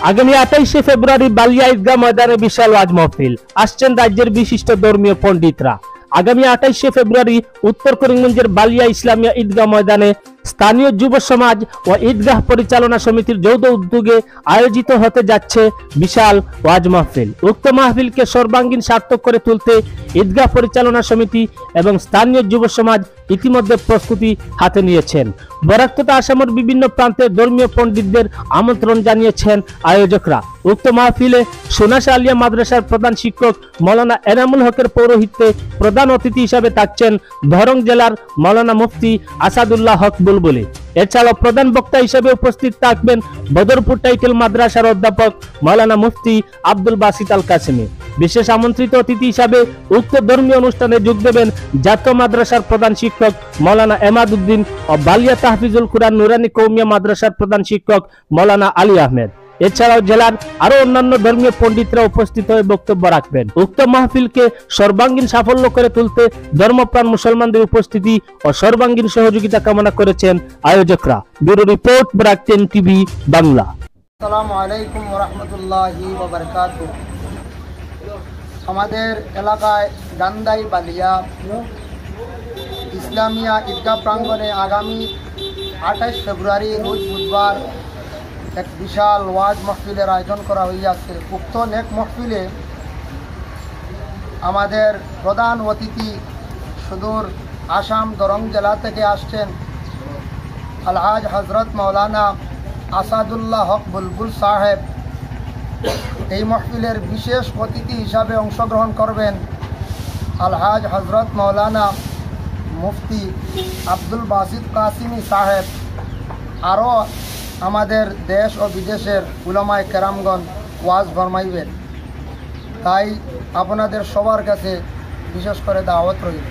আগামী 28শে ফেব্রুয়ারি বালিয়া ঈদগাহ ময়দানে বিশাল ওয়াজ মাহফিল, আসছেন রাজ্যের বিশিষ্ট ধর্মীয় পণ্ডিতরা। আগামী 28শে ফেব্রুয়ারি উত্তর করিমগঞ্জের বালিয়া ইসলামিয়া ঈদগাহ ময়দানে স্থানীয় যুব সমাজ ও ঈদগাহ পরিচালনা সমিতির যৌথ উদ্যোগে আয়োজিত হতে যাচ্ছে বিশাল ওয়াজ মাহফিল। উক্ত মাহফিলকে সর্বাঙ্গীন সার্থক করে তুলতে ঈদগাহ পরিচালনা সমিতি এবং স্থানীয় যুব সমাজ ইতিমধ্যে প্রস্তুতি হাতে নিয়েছেন। বরাকততা আসামের বিভিন্ন প্রান্তের ধর্মীয় পণ্ডিতদের আমন্ত্রণ জানিয়েছেন আয়োজকরা। উক্ত মাহফিলে সোনাশা আলিয়া মাদ্রাসার প্রধান শিক্ষক মৌলানা এনামুল হকের পৌরোহিত্যে প্রধান অতিথি হিসাবে থাকছেন ধরং জেলার মৌলানা মুফতি আসাদুল্লাহ হক বুলবুলি। এছাড়াও প্রধান বক্তা হিসেবে উপস্থিত থাকবেন বদরপুর টাইটেল মাদ্রাসার অধ্যাপক মৌলানা মুফতি আব্দুল বাসিত আল কাসেমি। বিশেষ আমন্ত্রিত অতিথি হিসাবে উক্ত ধর্মীয় অনুষ্ঠানে যোগ দেবেন জাতীয় মাদ্রাসার প্রধান শিক্ষক মৌলানা এমাদ উদ্দিন ও বালিয়া তাহফিজুল কুরআন নুরানি কৌমিয়া মাদ্রাসার প্রধান শিক্ষক মৌলানা আলী আহমেদ। এছাড়াও জেলার আরো অন্যান্য ধর্মীয় পণ্ডিতরা উপস্থিত হয়ে বক্তব্য রাখবেন। উক্ত মাহফিলকে সর্বাঙ্গীন সাফল্য করে তুলতে ধর্মপ্রাণ মুসলমানদের উপস্থিতি ও সর্বাঙ্গীন সহযোগিতা কামনা করেছেন আয়োজকরা। Bureau report, Barak 10 TV Bangla. আসসালামু আলাইকুম ওয়া রাহমাতুল্লাহি ওয়া বারাকাতুহু। আমাদের এলাকায় গান্দাই বালিয়া ইসলামিয়া ঈদগাহ প্রাঙ্গণে আগামী 28 ফেব্রুয়ারি রোজ বুধবার এক বিশাল ওয়াজ মাহফিলের আয়োজন করা হইয়াছে। উক্ত নেক মাহফিলে আমাদের প্রধান অতিথি সুদূর আসাম দরং জেলা থেকে আসছেন আলহাজ হজরত মৌলানা আসাদুল্লাহ হক বুলবুল সাহেব। এই মাহফিলের বিশেষ অতিথি হিসাবে অংশগ্রহণ করবেন আলহাজ হজরত মৌলানা মুফতি আব্দুল বাসিত কাসিমি সাহেব। আরও আমাদের দেশ ও বিদেশের উলামায়ে কেরামগণ ওয়াজ ফরমাইবেন। তাই আপনাদের সবার কাছে বিশেষ করে দাওয়াত রইল।